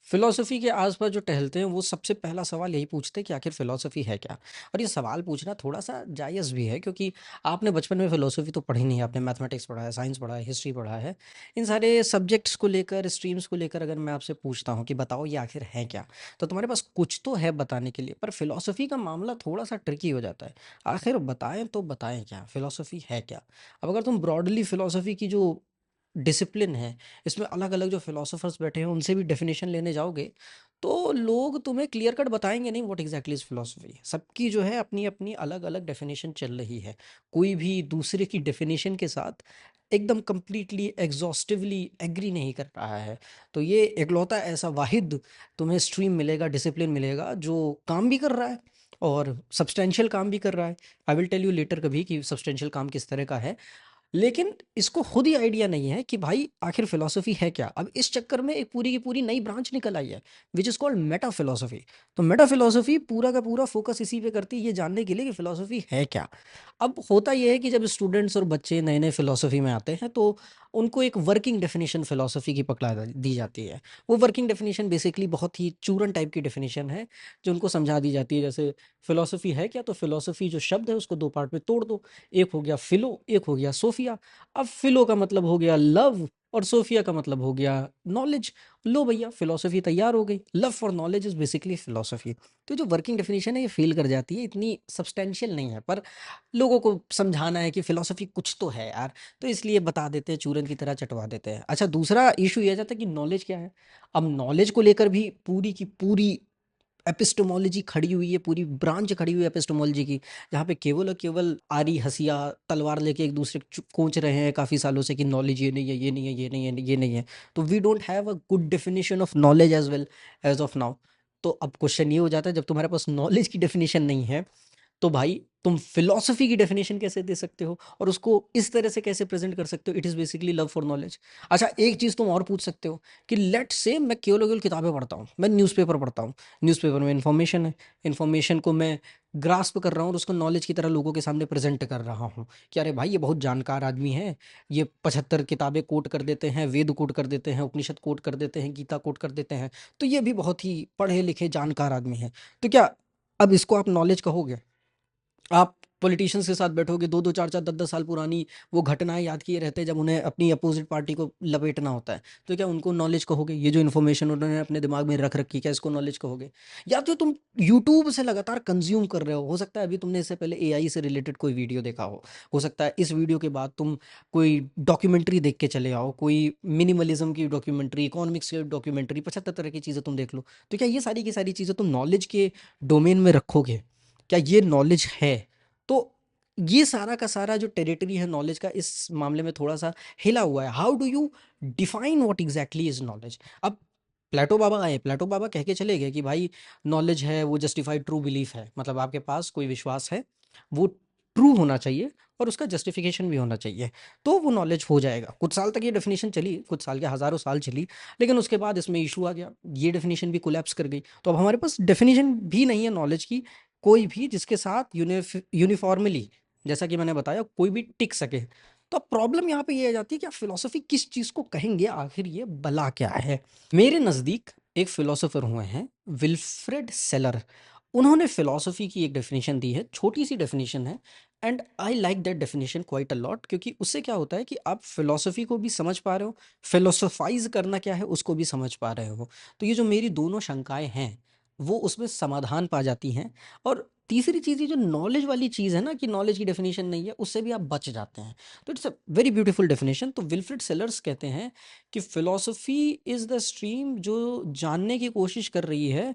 Philosophy के आसपास जो टहलते हैं वो सबसे पहला सवाल यही पूछते हैं कि आखिर फिलॉसफी है क्या। और ये सवाल पूछना थोड़ा सा जायज़ भी है, क्योंकि आपने बचपन में फिलॉसफी तो पढ़ी नहीं है। आपने मैथमेटिक्स पढ़ा है, साइंस पढ़ा है, हिस्ट्री पढ़ा है। इन सारे सब्जेक्ट्स को लेकर, स्ट्रीम्स को लेकर अगर मैं आपसे पूछता हूँ कि बताओ ये आखिर है क्या, तो तुम्हारे पास कुछ तो है बताने के लिए। पर फिलॉसफी का मामला थोड़ा सा ट्रिकी हो जाता है। आखिर बताएं तो बताएं क्या, फिलॉसफी है क्या। अब अगर तुम ब्रॉडली फिलॉसफी की जो डिसिप्लिन है, इसमें अलग-अलग जो फिलोसोफर्स बैठे हैं, उनसे भी डेफ़िनेशन लेने जाओगे, तो लोग तुम्हें क्लियर कट बताएँगे नहीं व्हाट एग्ज़ैक्टली इज़ फिलॉसफी। सबकी जो है अपनी-अपनी अलग-अलग डेफ़िनेशन चल रही है। कोई भी दूसरे की डेफ़िनेशन के साथ एकदम कंप्लीटली एग्ज़ॉस्टिवली एग्री नहीं कर रहा है। तो ये इकलौता ऐसा वाहिद तुम्हें स्ट्रीम मिलेगा, डिसिप्लिन मिलेगा, जो काम भी कर रहा है और सब्सटेंशियल काम भी कर रहा है। I will tell you later कभी कि सब्सटेंशियल काम किस तरह का है। लेकिन इसको खुद ही आइडिया नहीं है कि भाई आखिर फिलॉसफी है क्या। अब इस चक्कर में एक पूरी की पूरी नई ब्रांच निकल आई है, which is called Meta philosophy. तो मेटा फिलॉसफी पूरा का पूरा फोकस इसी पे करती है, ये जानने के लिए कि फिलॉसफी है क्या। अब होता यह है कि जब स्टूडेंट्स और बच्चे नए नए फिलॉसफी में आते हैं, तो उनको एक वर्किंग डेफिनेशन फिलॉसफी की पकड़ा दी जाती है। वो वर्किंग डेफिनेशन बेसिकली बहुत ही चूरन टाइप की डेफिनेशन है, जो उनको समझा दी जाती है। जैसे फिलॉसफी है क्या, तो फिलॉसफी जो शब्द है उसको दो पार्ट में तोड़ दो। एक हो गया फिलो, एक हो गया सोफिया। अब फिलो का मतलब हो गया लव और सोफिया का मतलब हो गया नॉलेज। लो भैया, फिलॉसफी तैयार हो गई। Love for knowledge is basically philosophy. तो जो वर्किंग डेफिनेशन है ये फेल कर जाती है, इतनी सब्सटेंशियल नहीं है। पर लोगों को समझाना है कि फिलॉसफी कुछ तो है यार, तो इसलिए बता देते हैं, चूरन की तरह चटवा देते हैं। अच्छा, दूसरा इशू ये आ जाता है कि नॉलेज क्या है। अब नॉलेज को लेकर भी पूरी की पूरी एपिस्टेमोलॉजी खड़ी हुई है, पूरी ब्रांच खड़ी हुई है एपिस्टेमोलॉजी की, जहाँ पे केवल और केवल आरी हसिया तलवार लेके एक दूसरे को कोच रहे हैं काफ़ी सालों से कि नॉलेज ये नहीं है, ये नहीं है, ये नहीं है, ये नहीं है। तो we don't have a good definition of knowledge as well as of now. तो अब क्वेश्चन ये हो जाता है, जब तुम्हारे पास नॉलेज की डेफिनेशन नहीं है, तो भाई तुम फिलॉसफी की डेफिनेशन कैसे दे सकते हो और उसको इस तरह से कैसे प्रेजेंट कर सकते हो। It is basically love for knowledge. अच्छा, एक चीज़ तुम और पूछ सकते हो कि लेट से मैं केवल और केवल किताबें पढ़ता हूँ, मैं न्यूज़पेपर पढ़ता हूँ। न्यूज़पेपर में इन्फॉर्मेशन है, इन्फॉर्मेशन को मैं ग्रास्प कर रहा हूँ और उसको नॉलेज की तरह लोगों के सामने प्रेजेंट कर रहा हूँ कि अरे भाई ये बहुत जानकार आदमी है, ये 75 किताबें कोट कर देते हैं, वेद कोट कर देते हैं, उपनिषद कोट कर देते हैं, गीता कोट कर देते हैं, तो ये भी बहुत ही पढ़े लिखे जानकार आदमी है। तो क्या अब इसको आप नॉलेज कहोगे? आप पॉलिटिशियंस के साथ बैठोगे, 2-2 4-4 10-10 साल पुरानी वो घटनाएँ याद किए रहते हैं जब उन्हें अपनी अपोज़िट पार्टी को लपेटना होता है। तो क्या उनको नॉलेज कहोगे? ये जो इन्फॉर्मेशन उन्होंने अपने दिमाग में रख रखी है, क्या इसको नॉलेज कहोगे? या तो तुम यूट्यूब से लगातार कंज़्यूम कर रहे हो सकता है अभी तुमने इससे पहले एआई से रिलेटेड कोई वीडियो देखा हो सकता है इस वीडियो के बाद तुम कोई डॉक्यूमेंट्री देख के चले आओ, कोई मिनिमलिज़्म की डॉक्यूमेंट्री, इकोनॉमिक्स की डॉक्यूमेंट्री, 75 तरह की चीज़ें तुम देख लो। तो क्या ये सारी की सारी चीज़ें तुम नॉलेज के डोमेन में रखोगे? क्या ये नॉलेज है? तो ये सारा का सारा जो टेरिटरी है नॉलेज का, इस मामले में थोड़ा सा हिला हुआ है। How do you define what exactly is knowledge. अब प्लेटो बाबा आए, प्लेटो बाबा कह के चले गए कि भाई नॉलेज है वो जस्टिफाइड ट्रू बिलीफ है, मतलब आपके पास कोई विश्वास है, वो ट्रू होना चाहिए और उसका जस्टिफिकेशन भी होना चाहिए, तो वो नॉलेज हो जाएगा। कुछ साल तक ये डेफिनेशन चली, कुछ साल क्या हज़ारों साल चली, लेकिन उसके बाद इसमें इशू आ गया, ये डेफिनेशन भी कोलैप्स कर गई। तो अब हमारे पास डेफिनेशन भी नहीं है नॉलेज की, कोई भी जिसके साथ यूनिफॉर्मली, जैसा कि मैंने बताया, कोई भी टिक सके। तो अब प्रॉब्लम यहाँ पे ये आ जाती है कि आप फिलॉसफी किस चीज़ को कहेंगे, आखिर ये भला क्या है। मेरे नज़दीक एक फिलोसोफर हुए हैं, विल्फ्रेड सेलर। उन्होंने फिलॉसफी की एक डेफिनेशन दी है, छोटी सी डेफिनेशन है, and I like that definition quite a lot, क्योंकि उससे क्या होता है कि आप फिलॉसफी को भी समझ पा रहे हो, फिलोसोफाइज करना क्या है उसको भी समझ पा रहे हो। तो ये जो मेरी दोनों शंकाएं हैं, वो उसमें समाधान पा जाती हैं। और तीसरी चीज़, ये जो नॉलेज वाली चीज़ है ना कि नॉलेज की डेफिनेशन नहीं है, उससे भी आप बच जाते हैं। तो it's a very beautiful definition. तो विल्फ्रेड सेलर्स कहते हैं कि फिलॉसफी इज़ द स्ट्रीम जो जानने की कोशिश कर रही है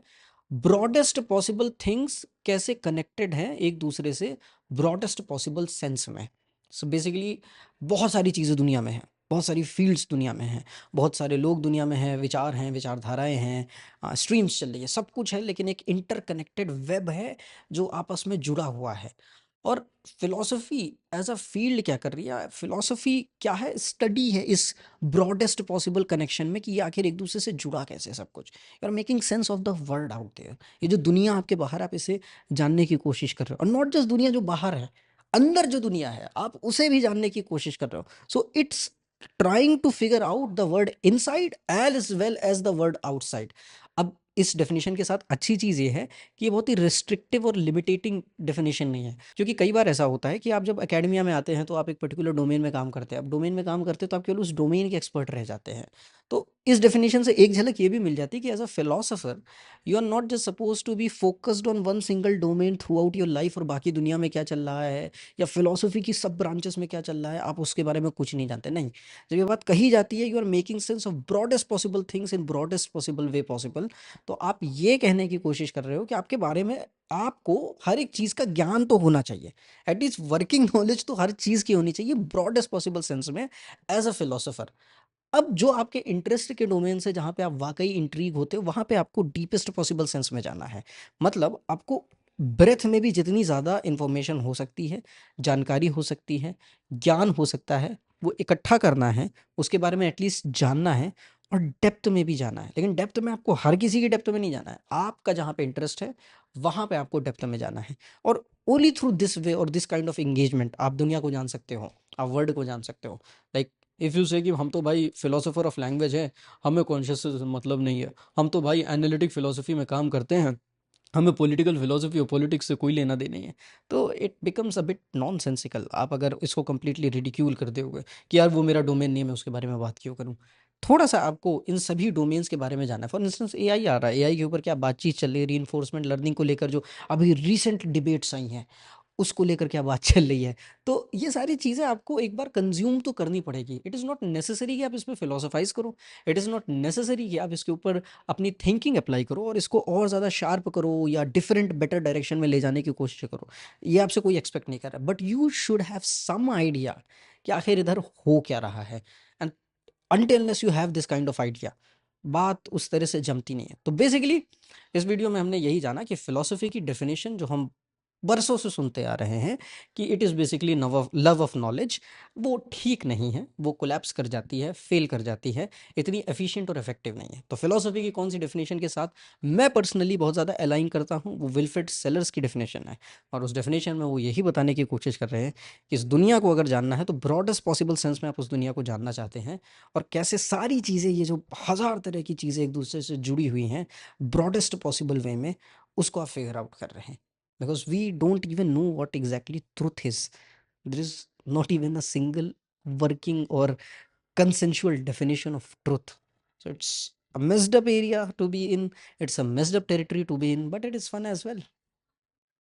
ब्रॉडेस्ट पॉसिबल थिंग्स कैसे कनेक्टेड हैं एक दूसरे से, ब्रॉडेस्ट पॉसिबल सेंस में। सो बेसिकली बहुत सारी चीज़ें दुनिया में हैं, बहुत सारी फील्ड्स दुनिया में हैं, बहुत सारे लोग दुनिया में हैं, विचार हैं, विचारधाराएं हैं, स्ट्रीम्स चल रही है, सब कुछ है, लेकिन एक इंटरकनेक्टेड वेब है जो आपस में जुड़ा हुआ है। और फिलॉसफी एज अ फील्ड क्या कर रही है, फिलॉसफी क्या है, स्टडी है इस ब्रॉडेस्ट पॉसिबल कनेक्शन में कि ये आखिर एक दूसरे से जुड़ा कैसे सब कुछ। You are making sense of the world out there. ये जो दुनिया आपके बाहर, आप इसे जानने की कोशिश कर रहे हो, और नॉट जस्ट दुनिया जो बाहर है, अंदर जो दुनिया है आप उसे भी जानने की कोशिश कर रहे हो। So it's trying to figure out the world inside as well as the world outside. अब इस डेफिनेशन के साथ अच्छी चीज़ ये है कि ये बहुत ही रिस्ट्रिक्टिव और लिमिटेटिंग डेफिनेशन नहीं है, क्योंकि कई बार ऐसा होता है कि आप जब एकेडमिया में आते हैं तो आप एक पर्टिकुलर डोमेन में काम करते हैं। अब डोमेन में काम करते हैं तो आप केवल उस डोमेन के एक्सपर्ट रह जाते हैं। तो इस डेफिनेशन से एक झलक ये भी मिल जाती है कि as a philosopher you are not just suppose to be focused on one single domain throughout your life, और बाकी दुनिया में क्या चल रहा है या फिलोसफी की सब ब्रांचेस में क्या चल रहा है आप उसके बारे में कुछ नहीं जानते। नहीं, जब ये बात कही जाती है you are making sense of broadest possible things in broadest possible way possible, तो आप ये कहने की कोशिश कर रहे हो कि आपके बारे में आपको हर एक चीज़ का ज्ञान तो होना चाहिए, एटलीस्ट वर्किंग नॉलेज तो हर चीज़ की होनी चाहिए ब्रॉडेस्ट पॉसिबल सेंस में एज अ फिलोसोफर। अब जो आपके इंटरेस्ट के डोमेन से जहाँ पे आप वाकई इंट्रीग होते हो वहाँ पे आपको डीपेस्ट पॉसिबल सेंस में जाना है। मतलब आपको ब्रेथ में भी जितनी ज़्यादा इंफॉर्मेशन हो सकती है, जानकारी हो सकती है, ज्ञान हो सकता है, वो इकट्ठा करना है, उसके बारे में एटलीस्ट जानना है, और डेप्थ में भी जाना है। लेकिन डेप्थ में आपको हर किसी की डेप्थ में नहीं जाना है, आपका जहाँ पे इंटरेस्ट है वहाँ पे आपको डेप्थ में जाना है। और ओनली थ्रू दिस वे और दिस काइंड ऑफ एंगेजमेंट आप दुनिया को जान सकते हो, आप वर्ल्ड को जान सकते हो। लाइक इफ़ यू से कि हम तो भाई फिलोसोफर ऑफ लैंग्वेज है, हमें कॉन्शियस से मतलब नहीं है, हम तो भाई एनालिटिक फिलोसफी में काम करते हैं, हमें पॉलिटिकल फिलोसफी और पॉलिटिक्स से कोई लेना देना नहीं है, तो it becomes a bit nonsensical. आप अगर इसको कंप्लीटली रिडिक्यूल कर दोगे कि यार वो मेरा डोमेन नहीं है मैं उसके बारे में बात क्यों करूँ। थोड़ा सा आपको इन सभी डोमेन्स के बारे में जानना है। फॉर इंस्टेंस एआई आ रहा है, एआई के ऊपर क्या बातचीत चल रही है, रीइंफोर्समेंट लर्निंग को लेकर जो अभी रिसेंट डिबेट्स आई हैं उसको लेकर क्या बात चल रही है। तो ये सारी चीज़ें आपको एक बार कंज्यूम तो करनी पड़ेगी। इट इज़ नॉट नेसेसरी कि आप इस पे फिलोसोफाइज़ करो, इट इज़ नॉट नेसेसरी कि आप इसके ऊपर अपनी थिंकिंग अप्लाई करो और इसको और ज़्यादा शार्प करो या डिफरेंट बेटर डायरेक्शन में ले जाने की कोशिश करो। ये आपसे कोई एक्सपेक्ट नहीं कर रहा, but you should have some idea कि आखिर इधर हो क्या रहा है। And until unless you have this kind of idea, बात उस तरह से जमती नहीं है। तो बेसिकली इस वीडियो में हमने यही जाना कि फिलॉसफी की डेफिनेशन जो हम बरसों से सुनते आ रहे हैं कि it is basically love of knowledge, वो ठीक नहीं है, वो कोलैप्स कर जाती है, फेल कर जाती है, इतनी एफिशिएंट और इफेक्टिव नहीं है। तो फिलॉसफी की कौन सी डेफिनेशन के साथ मैं पर्सनली बहुत ज़्यादा अलाइन करता हूँ, वो विल्फ्रेड सेलर्स की डेफिनेशन है। और उस डेफिनेशन में वो यही बताने की कोशिश कर रहे हैं कि इस दुनिया को अगर जानना है तो ब्रॉडेस्ट पॉसिबल सेंस में आप उस दुनिया को जानना चाहते हैं, और कैसे सारी चीज़ें ये जो हज़ार तरह की चीज़ें एक दूसरे से जुड़ी हुई हैं ब्रॉडेस्ट पॉसिबल वे में, उसको आप फिगर आउट कर रहे हैं। Because we don't even know what exactly truth is. There is not even a single working or consensual definition of truth. So it's a messed up area to be in, it's a messed up territory to be in, but it is fun as well.